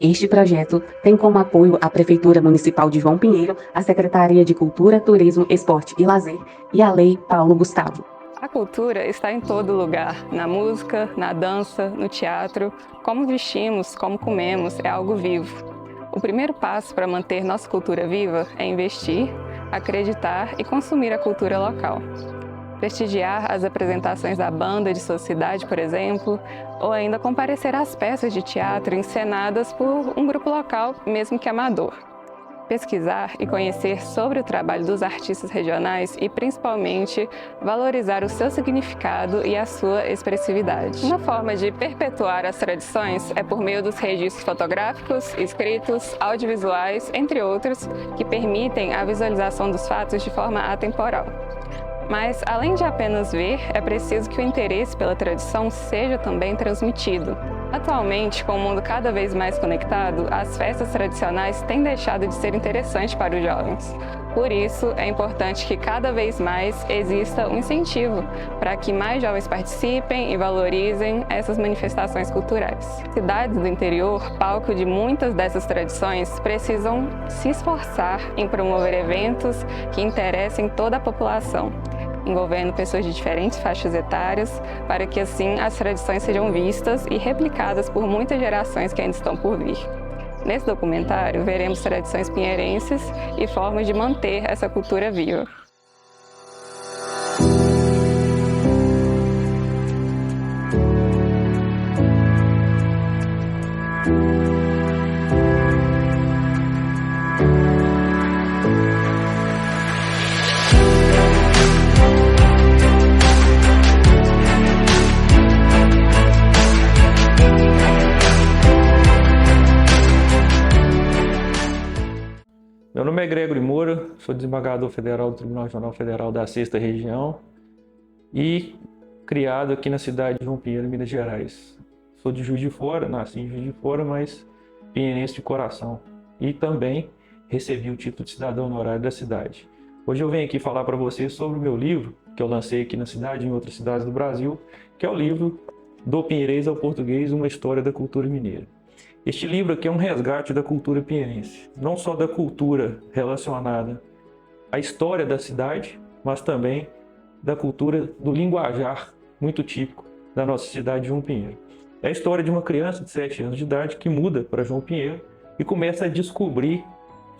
Este projeto tem como apoio a Prefeitura Municipal de João Pinheiro, a Secretaria de Cultura, Turismo, Esporte e Lazer e a Lei Paulo Gustavo. A cultura está em todo lugar, na música, na dança, no teatro. Como vestimos, como comemos, é algo vivo. O primeiro passo para manter nossa cultura viva é investir, acreditar e consumir a cultura local. Prestigiar as apresentações da banda de sua cidade, por exemplo, ou ainda comparecer às peças de teatro encenadas por um grupo local, mesmo que amador. Pesquisar e conhecer sobre o trabalho dos artistas regionais e, principalmente, valorizar o seu significado e a sua expressividade. Uma forma de perpetuar as tradições é por meio dos registros fotográficos, escritos, audiovisuais, entre outros, que permitem a visualização dos fatos de forma atemporal. Mas, além de apenas ver, é preciso que o interesse pela tradição seja também transmitido. Atualmente, com o mundo cada vez mais conectado, as festas tradicionais têm deixado de ser interessantes para os jovens. Por isso, é importante que cada vez mais exista um incentivo para que mais jovens participem e valorizem essas manifestações culturais. Cidades do interior, palco de muitas dessas tradições, precisam se esforçar em promover eventos que interessem toda a população, envolvendo pessoas de diferentes faixas etárias, para que assim as tradições sejam vistas e replicadas por muitas gerações que ainda estão por vir. Nesse documentário, veremos tradições pinheirenses e formas de manter essa cultura viva. Meu nome é Gregory Moura, sou desembargador federal do Tribunal Regional Federal da 6ª Região e criado aqui na cidade de João Pinheiro, Minas Gerais. Sou de Juiz de Fora, nasci em Juiz de Fora, mas pinheirense de coração. E também recebi o título de cidadão honorário da cidade. Hoje eu venho aqui falar para vocês sobre o meu livro, que eu lancei aqui na cidade e em outras cidades do Brasil, que é o livro Do Pinheirês ao Português, uma história da cultura mineira. Este livro aqui é um resgate da cultura pinheirense, não só da cultura relacionada à história da cidade, mas também da cultura do linguajar muito típico da nossa cidade de João Pinheiro. É a história de uma criança de 7 anos de idade que muda para João Pinheiro e começa a descobrir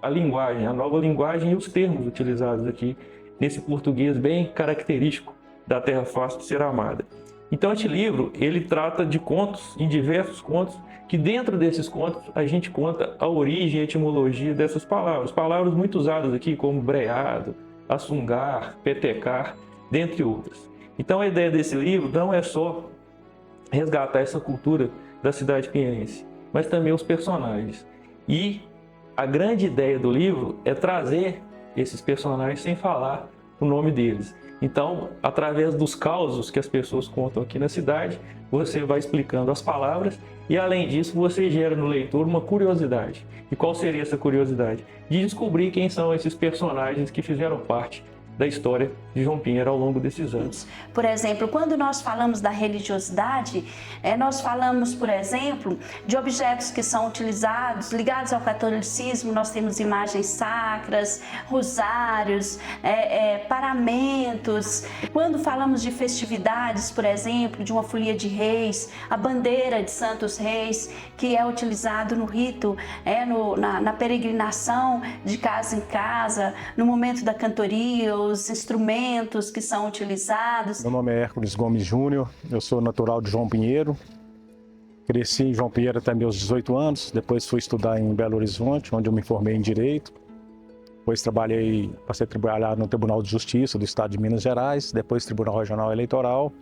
a linguagem, a nova linguagem e os termos utilizados aqui nesse português bem característico da terra fácil de ser amada. Então este livro, ele trata de contos, em diversos contos, que dentro desses contos a gente conta a origem e a etimologia dessas palavras. Palavras muito usadas aqui como breado, assungar, petecar, dentre outras. Então a ideia desse livro não é só resgatar essa cultura da cidade pinheirense, mas também os personagens. E a grande ideia do livro é trazer esses personagens sem falar o nome deles. Então, através dos causos que as pessoas contam aqui na cidade, você vai explicando as palavras e, além disso, você gera no leitor uma curiosidade. E qual seria essa curiosidade? De descobrir quem são esses personagens que fizeram parte da história de João Pinheiro ao longo desses anos. Por exemplo, quando nós falamos da religiosidade, nós falamos, por exemplo, de objetos que são utilizados, ligados ao catolicismo. Nós temos imagens sacras, rosários, paramentos. Quando falamos de festividades, por exemplo, de uma folia de reis, a bandeira de Santos Reis, que é utilizado no rito, na peregrinação de casa em casa, no momento da cantoria, os instrumentos que são utilizados. Meu nome é Hércules Gomes Júnior, eu sou natural de João Pinheiro. Cresci em João Pinheiro até meus 18 anos, depois fui estudar em Belo Horizonte, onde eu me formei em Direito. Depois passei a trabalhar no Tribunal de Justiça do Estado de Minas Gerais, depois Tribunal Regional Eleitoral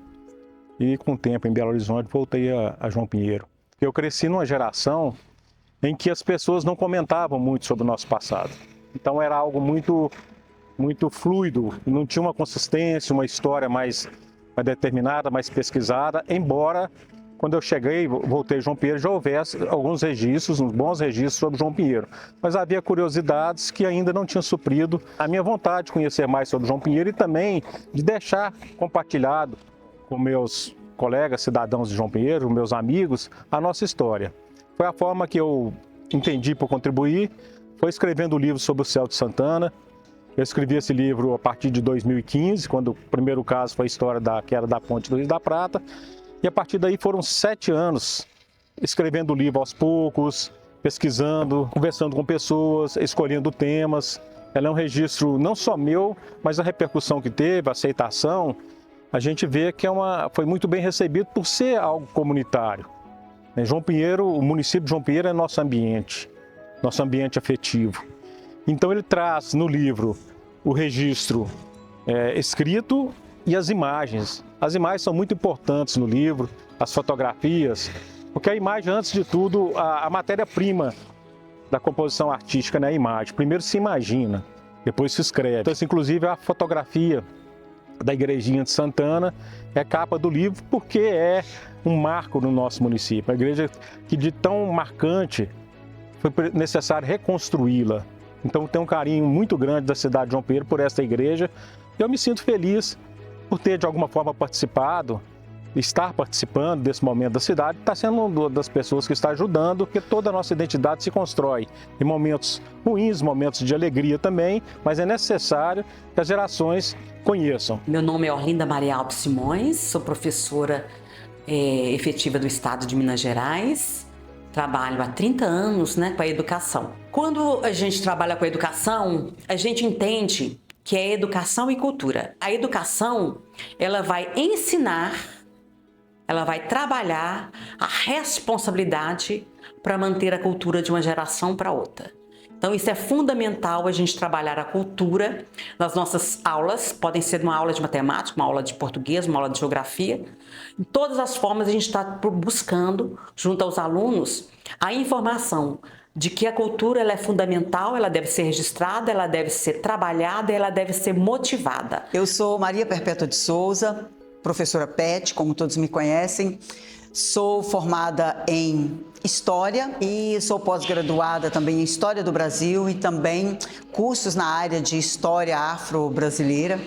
e com o tempo em Belo Horizonte voltei a João Pinheiro. Eu cresci numa geração em que as pessoas não comentavam muito sobre o nosso passado. Então era algo muito fluido, não tinha uma consistência, uma história mais determinada, mais pesquisada, embora quando eu cheguei, voltei a João Pinheiro, já houvesse alguns registros, uns bons registros sobre João Pinheiro. Mas havia curiosidades que ainda não tinham suprido a minha vontade de conhecer mais sobre João Pinheiro e também de deixar compartilhado com meus colegas, cidadãos de João Pinheiro, meus amigos, a nossa história. Foi a forma que eu entendi por contribuir foi escrevendo o livro sobre o Celso de Santana. Eu escrevi esse livro a partir de 2015, quando o primeiro caso foi a história que era da Ponte do Rio da Prata. E a partir daí foram 7 anos escrevendo o livro aos poucos, pesquisando, conversando com pessoas, escolhendo temas. Ela é um registro não só meu, mas a repercussão que teve, a aceitação, a gente vê que foi muito bem recebido por ser algo comunitário. João Pinheiro, o município de João Pinheiro é nosso ambiente afetivo. Então ele traz no livro o registro escrito e as imagens. As imagens são muito importantes no livro, as fotografias, porque a imagem, antes de tudo, a matéria-prima da composição artística, né, é a imagem. Primeiro se imagina, depois se escreve. Então, inclusive, a fotografia da Igrejinha de Santana é capa do livro, porque é um marco no nosso município. A igreja que de tão marcante foi necessário reconstruí-la. Então tem um carinho muito grande da cidade de João Pinheiro por esta igreja. E eu me sinto feliz por ter de alguma forma participado, estar participando desse momento da cidade, está sendo uma das pessoas que está ajudando, porque toda a nossa identidade se constrói em momentos ruins, momentos de alegria também, mas é necessário que as gerações conheçam. Meu nome é Orlinda Maria Alves Simões, sou professora efetiva do Estado de Minas Gerais. Trabalho há 30 anos, com a educação. Quando a gente trabalha com a educação, a gente entende que é educação e cultura. A educação, ela vai ensinar, ela vai trabalhar a responsabilidade para manter a cultura de uma geração para outra. Então isso é fundamental, a gente trabalhar a cultura nas nossas aulas, podem ser uma aula de matemática, uma aula de português, uma aula de geografia. Em todas as formas a gente está buscando, junto aos alunos, a informação de que a cultura ela é fundamental, ela deve ser registrada, ela deve ser trabalhada, ela deve ser motivada. Eu sou Maria Perpétua de Souza, professora PET, como todos me conhecem. Sou formada em História e sou pós-graduada também em História do Brasil e também cursos na área de História Afro-Brasileira.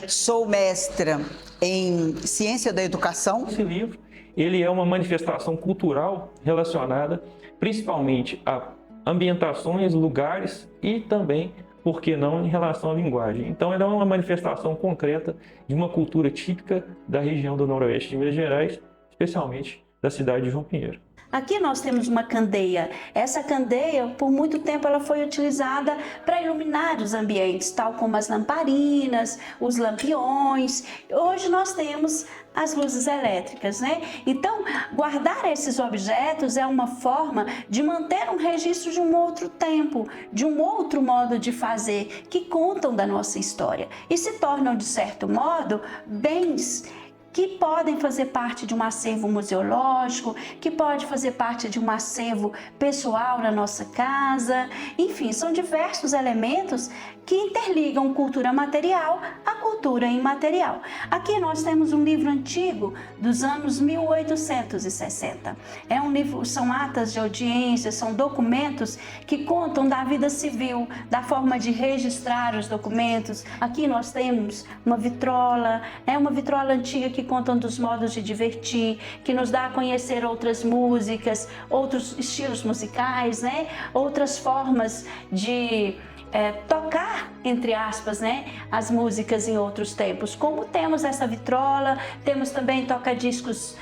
Sou mestra em Ciência da Educação. Esse livro, ele é uma manifestação cultural relacionada principalmente a ambientações, lugares e também, por que não, em relação à linguagem. Então, ela é uma manifestação concreta de uma cultura típica da região do Noroeste de Minas Gerais, especialmente da cidade de João Pinheiro. Aqui nós temos uma candeia. Essa candeia, por muito tempo, ela foi utilizada para iluminar os ambientes, tal como as lamparinas, os lampiões. Hoje nós temos as luzes elétricas, Então, guardar esses objetos é uma forma de manter um registro de um outro tempo, de um outro modo de fazer, que contam da nossa história e se tornam, de certo modo, bens que podem fazer parte de um acervo museológico, que pode fazer parte de um acervo pessoal na nossa casa. Enfim, são diversos elementos que interligam cultura material à cultura imaterial. Aqui nós temos um livro antigo dos anos 1860. É um livro, são atas de audiência, são documentos que contam da vida civil, da forma de registrar os documentos. Aqui nós temos uma vitrola antiga que conta dos modos de divertir, que nos dá a conhecer outras músicas, outros estilos musicais, outras formas de tocar, entre aspas, as músicas em outros tempos. Como temos essa vitrola, temos também toca-discos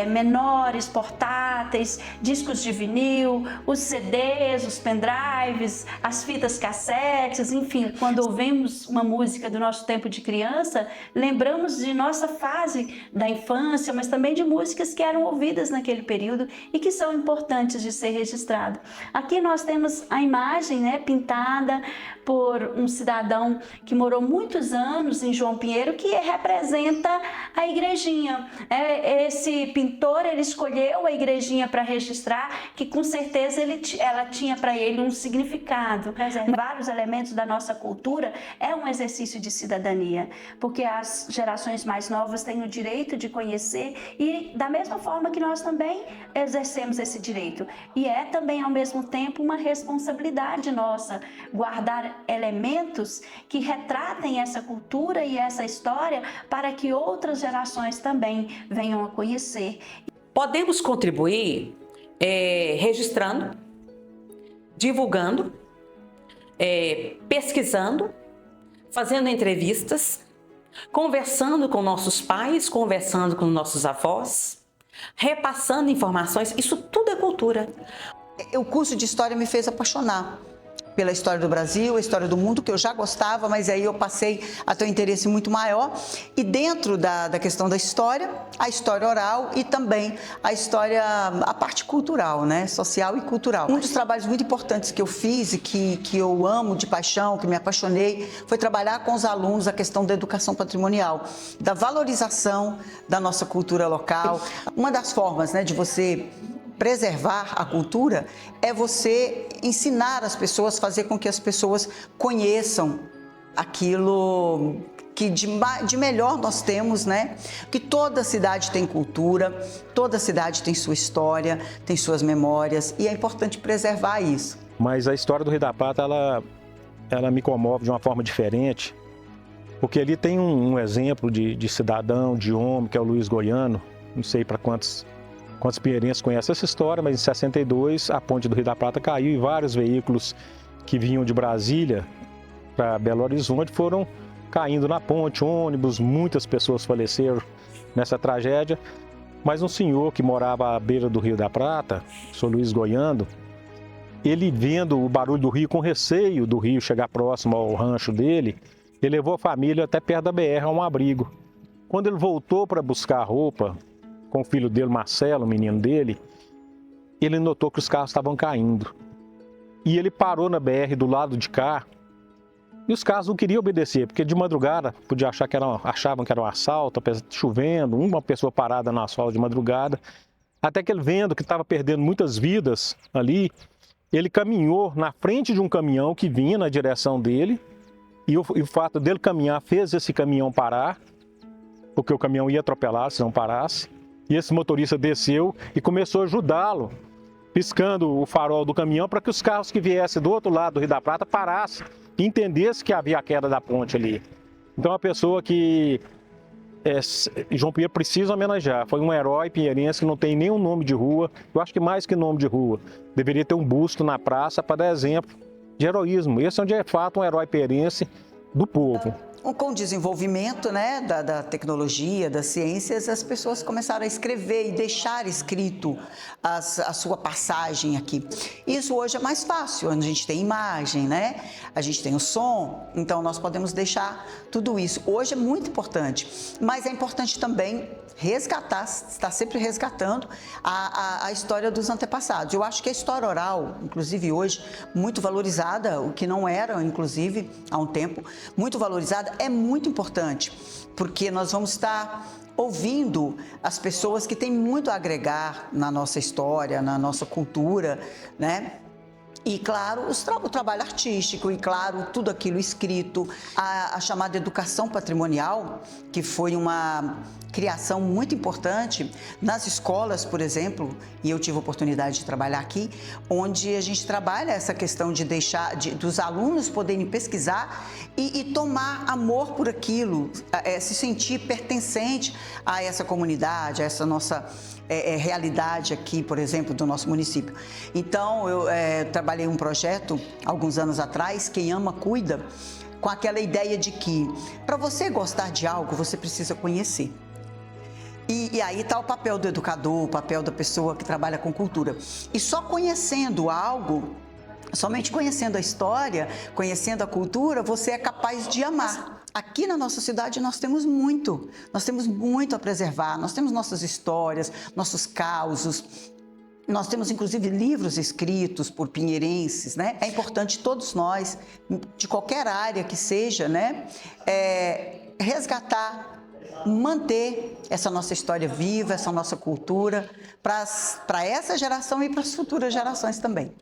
menores, portáteis, discos de vinil, os CDs, os pendrives, as fitas cassetes, enfim. Quando ouvimos uma música do nosso tempo de criança, lembramos de nossa fase da infância, mas também de músicas que eram ouvidas naquele período e que são importantes de ser registrado. Aqui nós temos a imagem pintada por um cidadão que morou muitos anos em João Pinheiro, que representa a igrejinha. Esse pintor, ele escolheu a igrejinha para registrar, que com certeza ela tinha para ele um significado. Vários elementos da nossa cultura é um exercício de cidadania, porque as gerações mais novas têm o direito de conhecer e da mesma forma que nós também exercemos esse direito. E é também, ao mesmo tempo, uma responsabilidade nossa guardar elementos que retratem essa cultura e essa história para que outras gerações também venham a conhecer. Podemos contribuir registrando, divulgando, pesquisando, fazendo entrevistas, conversando com nossos pais, conversando com nossos avós, repassando informações. Isso tudo é cultura. O curso de História me fez apaixonar pela história do Brasil, a história do mundo, que eu já gostava, mas aí eu passei a ter um interesse muito maior. E dentro da questão da história, a história oral e também a história, a parte cultural, né? Social e cultural. Um dos trabalhos muito importantes que eu fiz e que eu amo de paixão, que me apaixonei, foi trabalhar com os alunos a questão da educação patrimonial, da valorização da nossa cultura local. Uma das formas, né, de você preservar a cultura é você ensinar as pessoas, fazer com que as pessoas conheçam aquilo que de melhor nós temos, né? Que toda cidade tem cultura, toda cidade tem sua história, tem suas memórias, e é importante preservar isso. Mas a história do Rio da Prata, ela me comove de uma forma diferente, porque ali tem um exemplo de cidadão, de homem, que é o Luiz Goiano. Não sei para quantos pinheirenses conhecem essa história, mas em 62 a ponte do Rio da Prata caiu e vários veículos que vinham de Brasília para Belo Horizonte foram caindo na ponte, ônibus, muitas pessoas faleceram nessa tragédia. Mas um senhor que morava à beira do Rio da Prata, o senhor Luiz Goiano, ele vendo o barulho do rio, com receio do rio chegar próximo ao rancho dele, ele levou a família até perto da BR, a um abrigo. Quando ele voltou para buscar roupa, com o filho dele, Marcelo, o menino dele, ele notou que os carros estavam caindo. E ele parou na BR do lado de cá, e os carros não queriam obedecer, porque de madrugada achavam que era um assalto, chovendo, uma pessoa parada no asfalto de madrugada, até que ele, vendo que estava perdendo muitas vidas ali, ele caminhou na frente de um caminhão que vinha na direção dele, e o fato dele caminhar fez esse caminhão parar, porque o caminhão ia atropelar se não parasse. E esse motorista desceu e começou a ajudá-lo, piscando o farol do caminhão para que os carros que viessem do outro lado do Rio da Prata parassem e entendessem que havia a queda da ponte ali. Então, uma pessoa que João Pinheiro precisa homenagear. Foi um herói pinheirense que não tem nenhum nome de rua. Eu acho que mais que nome de rua. Deveria ter um busto na praça para dar exemplo de heroísmo. Esse é de fato um herói pinheirense do povo. Com o desenvolvimento, né, da tecnologia, das ciências, as pessoas começaram a escrever e deixar escrito a sua passagem aqui. Isso hoje é mais fácil, onde a gente tem imagem, né? A gente tem o som, então nós podemos deixar tudo isso. Hoje é muito importante, mas é importante também resgatar, estar sempre resgatando a história dos antepassados. Eu acho que a história oral, inclusive hoje, muito valorizada, o que não era, inclusive, há um tempo, muito valorizada, é muito importante, porque nós vamos estar ouvindo as pessoas que têm muito a agregar na nossa história, na nossa cultura, né? E, claro, o trabalho artístico e, claro, tudo aquilo escrito, a chamada educação patrimonial, que foi uma criação muito importante nas escolas, por exemplo, e eu tive a oportunidade de trabalhar aqui, onde a gente trabalha essa questão de deixar, dos alunos poderem pesquisar e tomar amor por aquilo, se sentir pertencente a essa comunidade, a essa nossa realidade aqui, por exemplo, do nosso município. Então, eu trabalhei um projeto, alguns anos atrás, Quem Ama, Cuida, com aquela ideia de que, para você gostar de algo, você precisa conhecer. E aí está o papel do educador, o papel da pessoa que trabalha com cultura. E só conhecendo algo, somente conhecendo a história, conhecendo a cultura, você é capaz de amar. Aqui na nossa cidade nós temos muito a preservar, nós temos nossas histórias, nossos causos, nós temos inclusive livros escritos por pinheirenses, né? É importante todos nós, de qualquer área que seja, né, resgatar, manter essa nossa história viva, essa nossa cultura, para essa geração e para as futuras gerações também.